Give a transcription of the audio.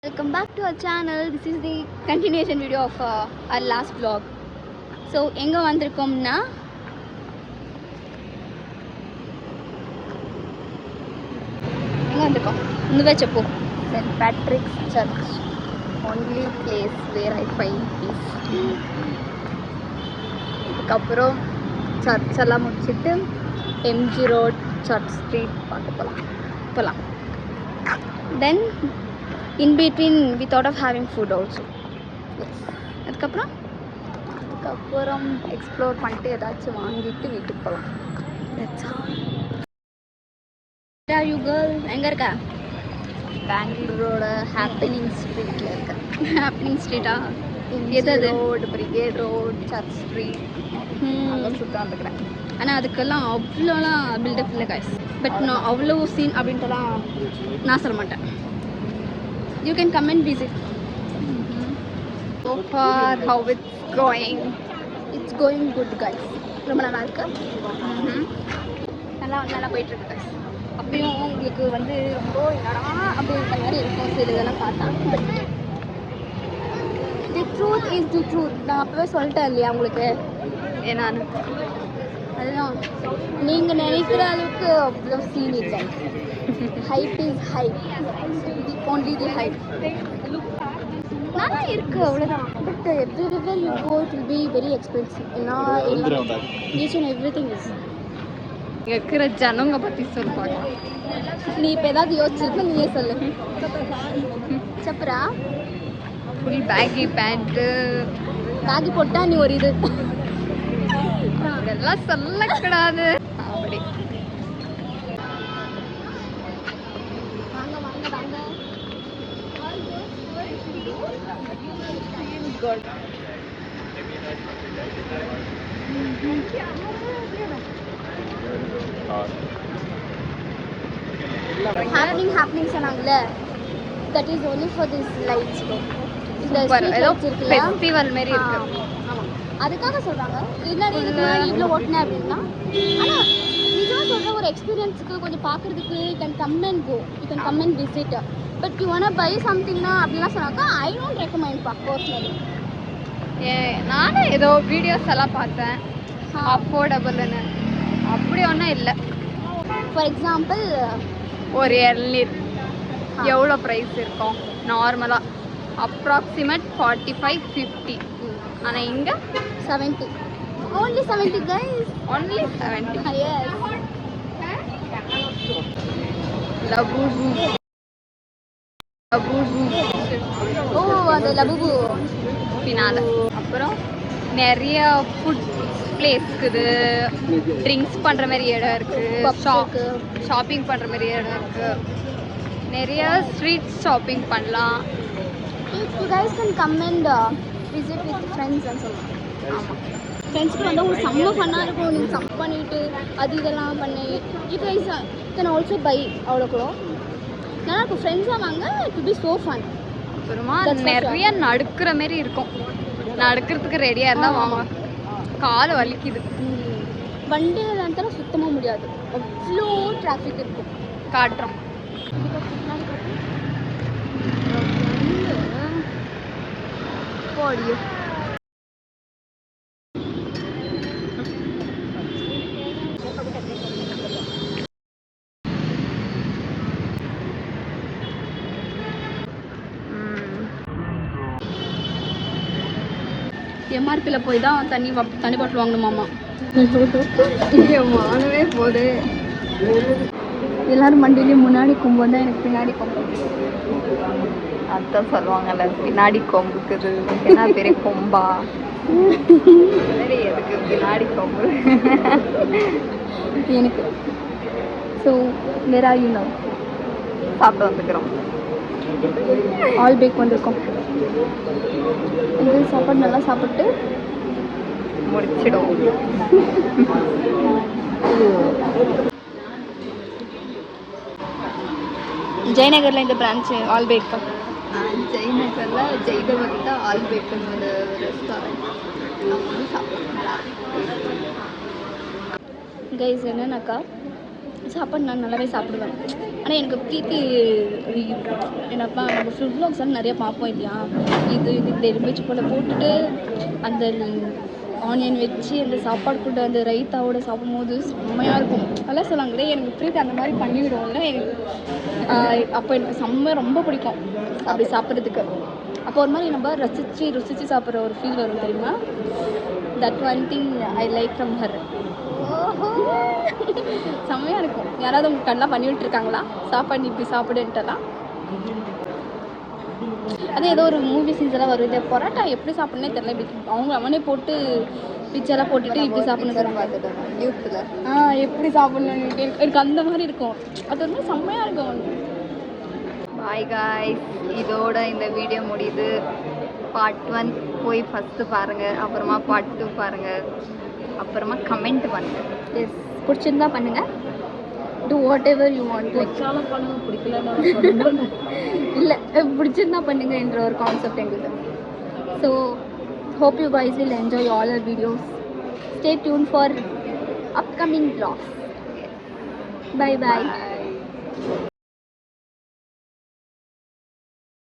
Welcome back to our channel. This is the continuation video of our last vlog. So, enga vandirukomna nuve cheppu. St. Patrick's Church, only place where I find peace. இதுக்கப்புறம் search எல்லாம் முடிச்சுட்டு MG road church street பார்க்க போகலாம். Then in between we thought of having food also. Yes. அதுக்கப்புறம் explore பண்ணிட்டு ஏதாச்சும் வாங்கிட்டு வீட்டுக்கு போகலாம். That's all. Where are you girl? எங்கே இருக்கா? பெங்களூரோட ஹாப்பனிங் ஸ்ட்ரீட்டில் இருக்கேன். ஹாப்பனிங் ஸ்ட்ரீட்டா? எது road, brigade road, church street அங்கே சுற்றாந்துக்கிறேன். ஆனால் அதுக்கெல்லாம் அவ்வளோலாம் பில்டப் இல்லை காய்ஸ். பட் நான் அவ்வளோ சீன் அப்படின்ட்டுலாம் நான் சொல்ல மாட்டேன். You can come and visit. So far, how it's going? It's going good, guys. ரொம்ப நல்லா இருக்கு. நல்லா போயிட்டு இருக்கு guys. அப்பயும் உங்களுக்கு வந்து ரொம்ப என்னடா அப்படின்ற மாதிரி இருக்கும் சில இதெல்லாம் பார்த்தா. But the truth is the truth. நான் அப்பவே சொல்லிட்டேன் இல்லையா உங்களுக்கு ஏன்னான்னு. அதுதான் நீங்கள் நினைக்கிற அளவுக்கு அவ்வளோ சீன் இல்லை. Height is height, only the height. நல்லா இருக்கு அவ்வளோதான். But everywhere you go it will be very expensive. ஏன்னா each and everything is இருக்கிற ஜனங்க பற்றி சொல்லுவாங்க. நீ இப்போ ஏதாவது யோசிச்சிருக்க நீயே சொல்லு. சப்பரா ஃபுல் பேகி பேண்ட்டு பேகி போட்டால் நீ ஒரு இது இதெல்லாம் சொல்லக்கூடாது. அப்படி God. happening சொன்னாங்கல்ல, that is only for this lights. இந்த ஃபெஸ்டிவல் மாதிரி இருக்கு. ஆமா, அதுக்காக சொல்றாங்க. இதுக்கு முன்னாடி இவ்வளோ ஓட்டினேன் அப்படின்னா, ஆனால் நிஜமாக சொல்கிற ஒரு எக்ஸ்பீரியன்ஸுக்கு கொஞ்சம் பார்க்குறதுக்கு you can come and go, you can come and visit. But you want buy சம்திங்னா அப்படிலாம் சொன்னாக்கா ஐ டோன்ட் ரெக்கமெண்ட் பர்சனலி. நானும் ஏதோ வீடியோஸ் எல்லாம் பார்த்தேன் அஃபோர்டபுள்னு. அப்படி ஒன்றும் இல்லை. ஃபார் எக்ஸாம்பிள் ஒரு இளநீர் எவ்வளோ ப்ரைஸ் இருக்கும் நார்மலாக? அப்ராக்சிமேட் 45-50. ஆனால் இங்கே 70. only 70 guys, only 70. Yes. லபுபு ஓ அந்த லபுபு பின்னால. அப்புறம் நிறைய ஃபுட் பிளேஸ் இருக்குது, ட்ரிங்க்ஸ் பண்ணுற மாதிரி இடம் இருக்குது, ஷாப்பிங் பண்ணுற மாதிரி இடம் இருக்குது, நிறைய ஸ்ட்ரீட் ஷாப்பிங் பண்ணலாம். You guys can come and visit with friends and சொல்லலாம். ஆமாம், ஃப்ரெண்ட்ஸ்க்கு வந்து உங்களுக்கு செம்ம ஃபன்னாக இருக்கும். நீங்கள் சம் பண்ணிவிட்டு அது இதெல்லாம் பண்ணி you guys can also buy அவ்வளோ கூட நல்லா இருக்கும். ஃப்ரெண்ட்ஸாக வாங்க, it will be so fun. அப்புறமா நிறைய நடக்கிற மாரி இருக்கும். நடக்கிறதுக்கு ரெடியாக இருந்தால் வாங்க. காலை வலிக்குது. வண்டியில் இருந்தாலும் சுத்தமாக முடியாது, அவ்வளோ டிராஃபிக் இருக்கும். காட்டுறோம். போடியோ எம்ஆர்பியில் போய் தான் தண்ணி பாட்டில் வாங்கணுமாம்மா. வாங்கவே போகுது. எல்லோரும் மண்டியிலையும் முன்னாடி கொம்பு தான் எனக்கு பின்னாடி கொம்பு. அதான் சொல்லுவாங்கல்ல, பின்னாடி கொம்புக்குது என்ன பெரிய கொம்பா சரி, எதுக்கு பின்னாடி கொம்பு எனக்கு. ஸோ வேற ஆகியும் சாப்பிட வந்துக்கிறோம். ஆல் பேக் வந்திருக்கோம். இது சாப்பாடு நல்லா சாப்பிட்டு முடிச்சிடும். ஜெயநகரில் இந்த பிரான்ச்சு ஆல் பேக். ஜெயநகரில் ஜெய்தவர்ல ஆல் பேக்குன்னு ரெஸ்டாரண்ட். கைஸ் என்னன்னாக்கா சாப்பாடு நான் நல்லாவே சாப்பிடுவேன். ஆனால் எனக்கு ப்ரீத்தி என்னப்பா நம்ம ஃபுட் வ்ளாக்ஸ் எல்லாம் நிறைய பார்ப்போம் இல்லையா, இது இந்த எலுமிச்சை போல போட்டுட்டு அந்த ஆனியன் வச்சு அந்த சாப்பாடு கூட அந்த ரைத்தாவோட சாப்பிடும்போது செம்மையாக இருக்கும். அதெல்லாம் சொல்லுவாங்களே, எனக்கு ப்ரீத்தி அந்த மாதிரி பண்ணிவிடுவோம்ல எனக்கு. அப்போ எனக்கு செம்ம ரொம்ப பிடிக்கும் அப்படி சாப்பிட்றதுக்கு. அப்போ ஒரு மாதிரி நம்ம ருசிச்சு சாப்பிட்ற ஒரு ஃபீல் வரும் தெரியுமா. That one thing I like from her. செம்மையாக இருக்கும். யாராவது உங்களுக்கு கண்ணெலாம் பண்ணி விட்டுருக்காங்களா, சாப்பாடு இப்படி சாப்பிடுன்ட்டெல்லாம்? அதே ஏதோ ஒரு மூவி சீன்ஸ்லாம் வருது, பரோட்டா எப்படி சாப்பிட்ணுன்னே தெரியல, இப்படி அவங்க அவனே போட்டு பிச்செல்லாம் போட்டுட்டு இப்படி சாப்பிட்ணும் யூத்தில் எப்படி சாப்பிட்ணும் எனக்கு அந்த மாதிரி இருக்கும். அது வந்து செம்மையாக இருக்கும். பாய் காய்ஸ், இதோட இந்த வீடியோ முடியுது. பார்ட் 1 போய் ஃபஸ்ட்டு பாருங்கள், அப்புறமா பார்ட் 2 பாருங்கள், அப்புறமா கமெண்ட் பண்ணுங்கள். எஸ், பிடிச்சிருந்தா பண்ணுங்கள். do whatever you want. Like பண்ணுங்க, பிடிக்கல இல்லை, பிடிச்சிருந்தா பண்ணுங்க என்ற ஒரு கான்செப்ட் எங்களுக்கு. So hope you guys will enjoy all our videos. Stay tuned for upcoming vlogs. Bye bye.